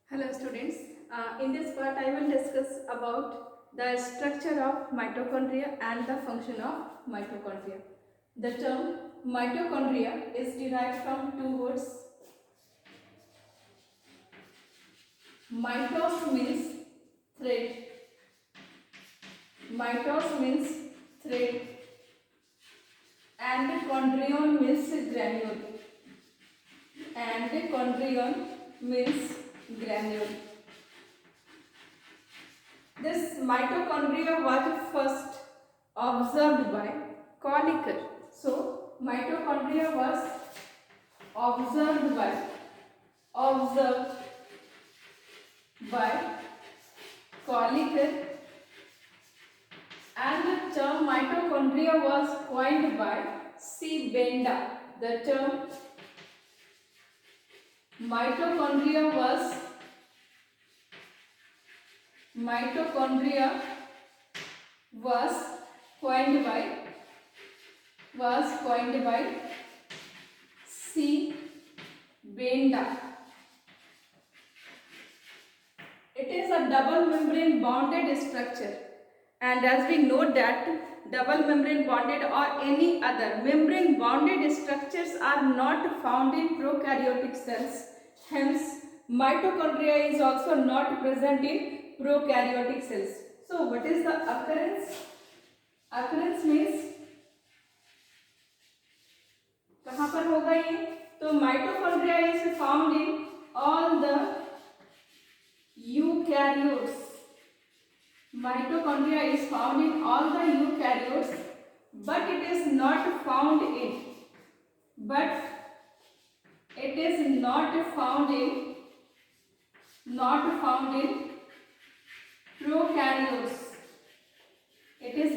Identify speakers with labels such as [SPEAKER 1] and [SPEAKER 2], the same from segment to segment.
[SPEAKER 1] Hello students, in this part I will discuss about the structure of mitochondria and the function of mitochondria. The term mitochondria is derived from two words. Mitos means thread. Mitos means thread and chondrion means granule. And chondrion means granule. This mitochondria was first observed by Kolliker. So, mitochondria was observed by Kolliker, and the term mitochondria was coined by C. Benda. The term mitochondria was coined by C. Benda. It is a double membrane bonded structure, and as we know that double membrane bonded or any other membrane bonded structures are not found in prokaryotic cells. Hence, mitochondria is also not present in prokaryotic cells. So, what is the occurrence? Occurrence means कहाँ पर होगा ये? तो mitochondria is found in all the eukaryotes. Mitochondria is found in all the eukaryotes, but it is not found in prokaryotes. It is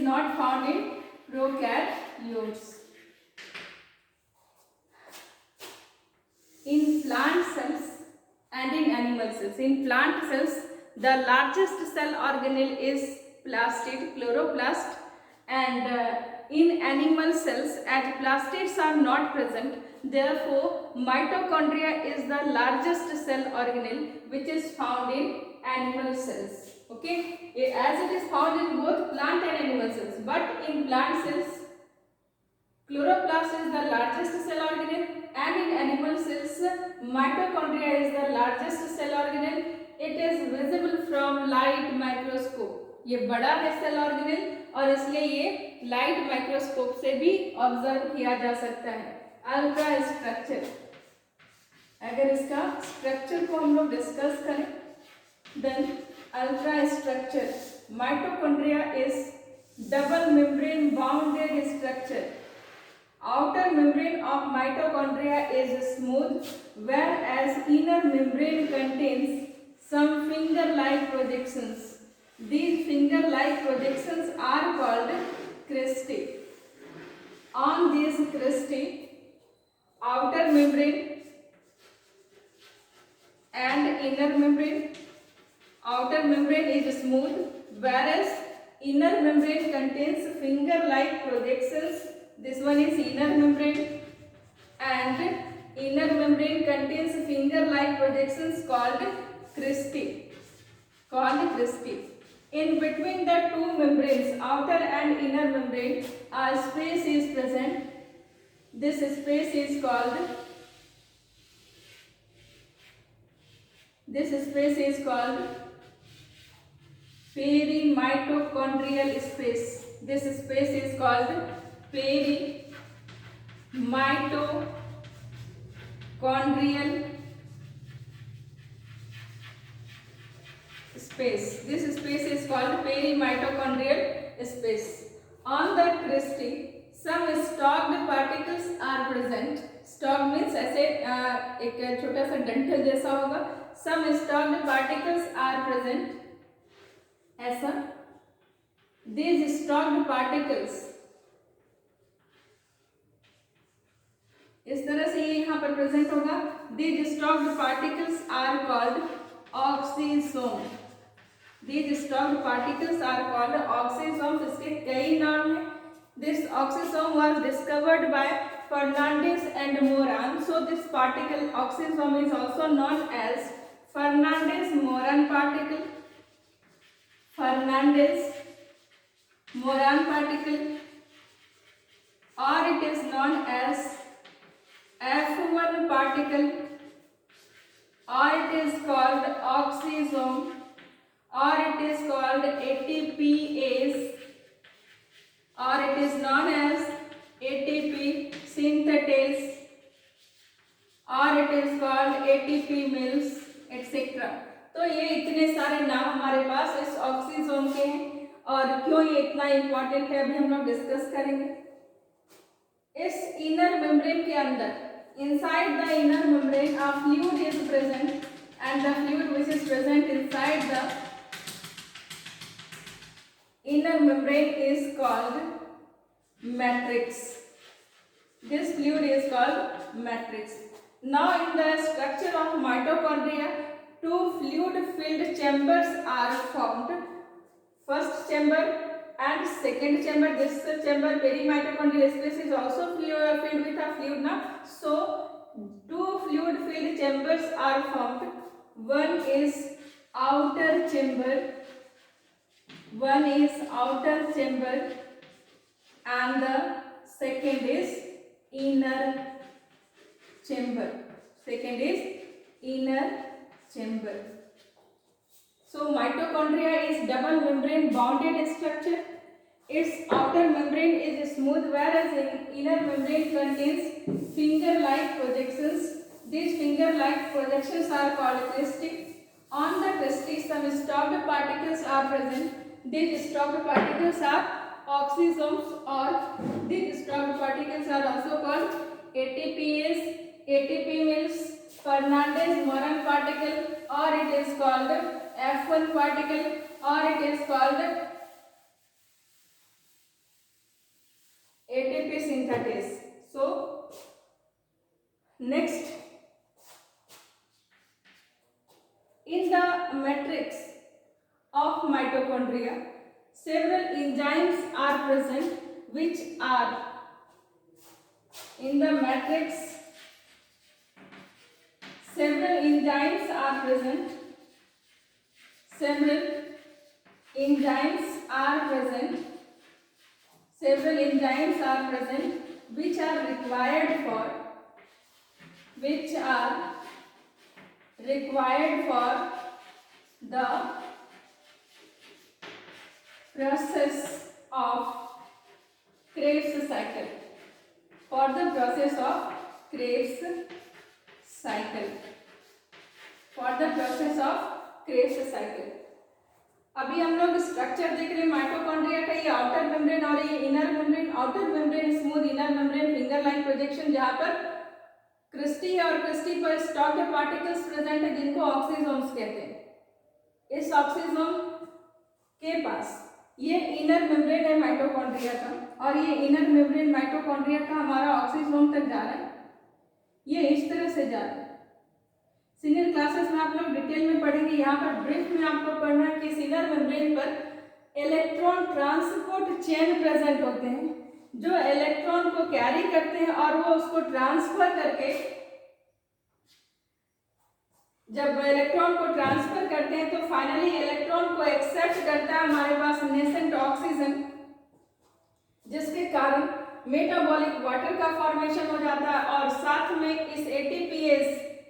[SPEAKER 1] not found in prokaryotes. In plant cells and in animal cells. In plant cells, the largest cell organelle is plastid, chloroplast, and in animal cells, as plastids are not present, therefore mitochondria is the largest cell organelle which is found in animal cells. Okay, as it is found in both plant and animal cells, but in plant cells, chloroplast is the largest cell organelle, and in animal cells, mitochondria is the largest cell organelle. It is visible from light microscope. ये बड़ा है cell organelle और इसलिए ये light microscope से भी observe किया जा सकता है. अल्ट्रा स्ट्रक्चर, अगर इसका स्ट्रक्चर को हम लोग डिस्कस करें, then ultra structure, mitochondria is double membrane bounded structure. Outer membrane of mitochondria is smooth, whereas inner membrane contains some finger-like projections. These finger-like projections are called cristae. On these cristae, outer membrane and inner membrane. Outer membrane is smooth, whereas inner membrane contains finger-like projections. This one is inner membrane, and inner membrane contains finger-like projections called cristae. In between the two membranes, outer and inner membrane, a space is present. This space is called perimitochondrial space. This space is called perimitochondrial space. This space is called perimitochondrial space. On the cristae, some stalked particles are present. Stalked means ऐसे एक छोटा सा डंठल जैसा होगा. Some stalked particles are present. ऐसा. These stalked particles, इस तरह से ये यहाँ पर प्रेजेंट होगा. These stalked particles are called oxysomes. These stalked particles are called oxysomes. इसके कई नाम हैं. This oxysome was discovered by Fernandez and Moran. So this particle oxysome is also known as Fernandez-Moran particle, Fernandez-Moran particle, or it is known as F1 particle, or it is called oxysome, or it is called ATPase, or it is known as ATP synthetase, और it is called ATP mills etcetera. तो ये इतने सारे नाम हमारे पास इस oxysome के हैं, और क्यों ये इतना इंपॉर्टेंट है अभी हम लोग डिस्कस करेंगे। इस इनर मेम्ब्रेन के अंदर, inside the inner membrane a fluid is present, and the fluid which is present inside the inner membrane is called matrix. This fluid is called matrix. Now in the structure of mitochondria, two fluid-filled chambers are formed. First chamber and second chamber. This chamber, perimitochondrial space, is also filled with a fluid now. So two fluid-filled chambers are formed. One is outer chamber. One is outer chamber, and the second is inner chamber. Second is inner chamber. So mitochondria is double membrane bounded structure. Its outer membrane is smooth, whereas inner membrane contains finger-like projections. These finger-like projections are called cristic. On the cristic, some stalked particles are present. These stalked particles are oxysomes, or these stalked particles are also called ATPase, ATP mills, Fernandez-Moran particle, or it is called F1 particle, or it is called ATP synthetase. So next, in the matrix of mitochondria, several enzymes are present, which are in the matrix. Several enzymes are present. Several enzymes are present. Several enzymes are present, which are required for the process of Krebs cycle. For the process of Krebs cycle. For the process of Krebs cycle. अभी हम लोग structure देख रहे हैं mitochondria का। ये outer membrane और ये inner membrane. Outer membrane smooth, inner membrane finger like projection, जहाँ पर क्रिस्टी है और क्रिस्टी पर स्टॉक्ड पार्टिकल्स प्रेजेंट है, जिनको ऑक्सीजोम्स कहते हैं। इस ऑक्सीजोम के पास ये इनर मेम्ब्रेन है माइटोकॉन्ड्रिया का, और ये इनर मेम्ब्रेन माइटोकॉन्ड्रिया का हमारा ऑक्सीजोम तक जा रहा है। ये इस तरह से जा रहा है। सीनियर क्लासेस में आप लोग डिटेल में पढ़ेंगे। यहाँ पर ब्रीफ में आपको पढ़ना है कि इनर मेम्ब्रेन पर इलेक्ट्रॉन ट्रांसपोर्ट चेन प्रेजेंट होते हैं, जो इलेक्ट्रॉन को कैरी करते हैं और वो उसको ट्रांसफर करके, जब इलेक्ट्रॉन को ट्रांसफर करते हैं तो फाइनली इलेक्ट्रॉन को एक्सेप्ट करता है हमारे पास नेसेंट ऑक्सीजन, जिसके कारण मेटाबॉलिक वाटर का फॉर्मेशन हो जाता है, और साथ में इस एटीपीएस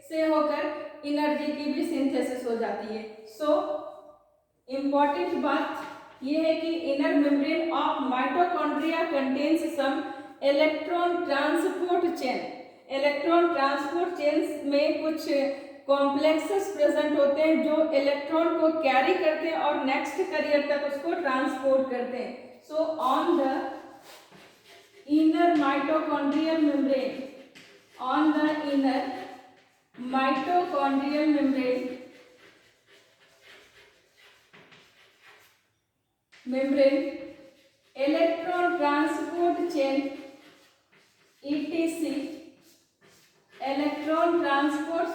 [SPEAKER 1] से होकर एनर्जी की भी सिंथेसिस हो जाती है। सो इम्पॉर्टेंट बात यह है कि inner membrane of mitochondria contains some electron transport chain. Electron transport chains में कुछ कॉम्प्लेक्सेस प्रेजेंट होते हैं, जो इलेक्ट्रॉन को कैरी करते हैं और नेक्स्ट करियर तक उसको ट्रांसपोर्ट करते हैं। So on the inner mitochondrial membrane, on the inner mitochondrial membrane, electron transport chain etc, electron transport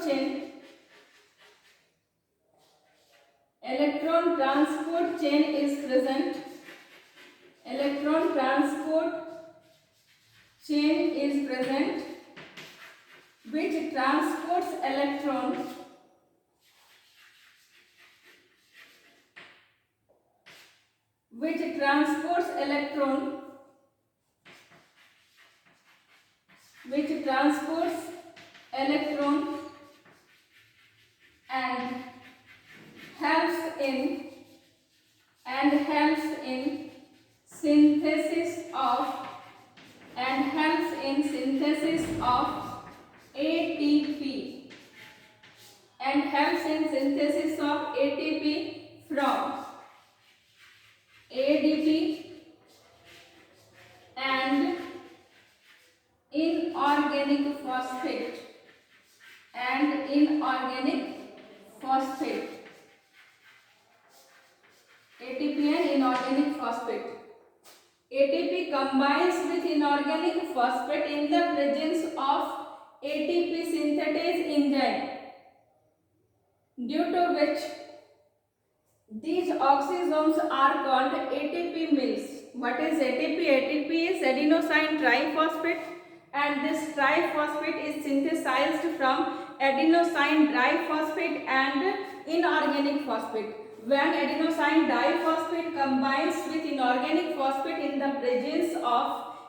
[SPEAKER 1] chain is present. Electron transport chain is present, which transports electron which transports electron and helps in synthesis of ATP from ADP and inorganic phosphate ATP and inorganic phosphate. ATP combines with inorganic phosphate in the presence of ATP synthetase enzyme, due to which these oxysomes are called ATP mills. What is ATP? ATP is adenosine triphosphate, and this triphosphate is synthesized from adenosine diphosphate and inorganic phosphate. When adenosine diphosphate combines with inorganic phosphate in the presence of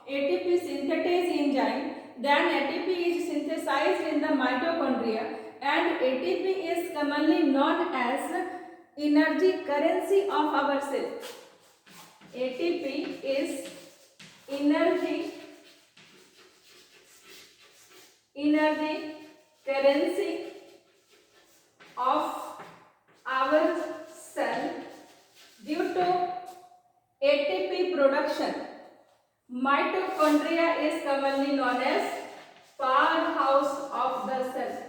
[SPEAKER 1] ATP synthetase enzyme, then ATP is synthesized in the mitochondria, and ATP is commonly known as energy currency of our cell. ATP is energy currency of our cell. Due to ATP production, mitochondria is commonly known as powerhouse of the cell.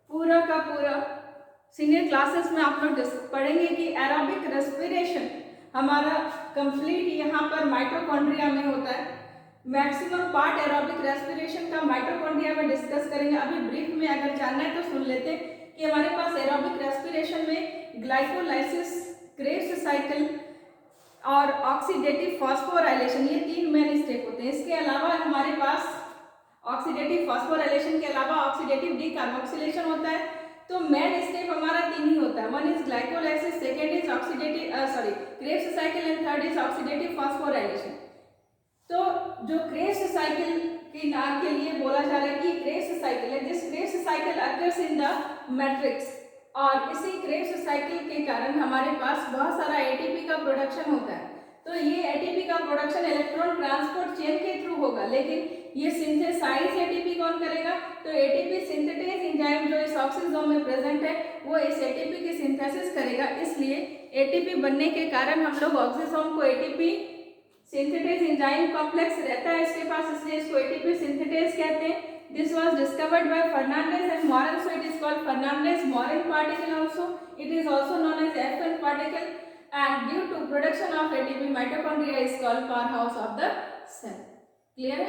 [SPEAKER 1] पूरा का पूरा senior classes में आप लोग पढ़ेंगे कि aerobic respiration हमारा complete यहाँ पर माइटोकॉन्ड्रिया में होता है. मैक्सिमम पार्ट एरोबिक रेस्पिरेशन का माइटोकॉन्ड्रिया में डिस्कस करेंगे. अभी ब्रीफ में अगर जानना है तो सुन लेते हैं कि हमारे पास एरोबिक रेस्पिरेशन में ग्लाइकोलाइसिस, क्रेब्स साइकिल और ऑक्सीडेटिव फॉस्फोराइलेशन, ये 3 मेन स्टेप होते हैं. इसके अलावा हमारे पास ऑक्सीडेटिव फॉस्फोराइलेशन के अलावा ऑक्सीडेटिव डीकार्बोक्सिलेशन होता है. तो मेन स्टेप हमारा 3 ही होता है. 1 is glycolysis, second is Krebs cycle and third is oxidative phosphorylation. तो जो क्रेब्स साइकिल के नाम के लिए बोला जा रहा है कि क्रेब्स साइकिल है, this Krebs cycle occurs in the matrix, और इसी क्रेब्स साइकिल के कारण हमारे पास बहुत सारा एटीपी का प्रोडक्शन होता है. तो ये एटीपी का प्रोडक्शन इलेक्ट्रॉन ट्रांसपोर्ट चेन के थ्रू होगा, लेकिन ये सिंथेसाइज एटीपी कौन करेगा? तो एटीपी सिंथेटेज एंजाइम जो इस ऑक्सीजोम में प्रेजेंट है वो इस एटीपी की सिंथेसिस करेगा. इसलिए एटीपी बनने के कारण हम लोग ऑक्सीजोम को एटीपी सिंथेटेज एंजाइम कॉम्प्लेक्स रहता है इसके पास, इसलिए इसको एटीपी सिंथेटेज कहते हैं. This was discovered by Fernandez and Morin, so it is called Fernandez-Morin particle also. It is also known as F1 particle, and due to production of ATP, mitochondria is called powerhouse of the cell. Clear है?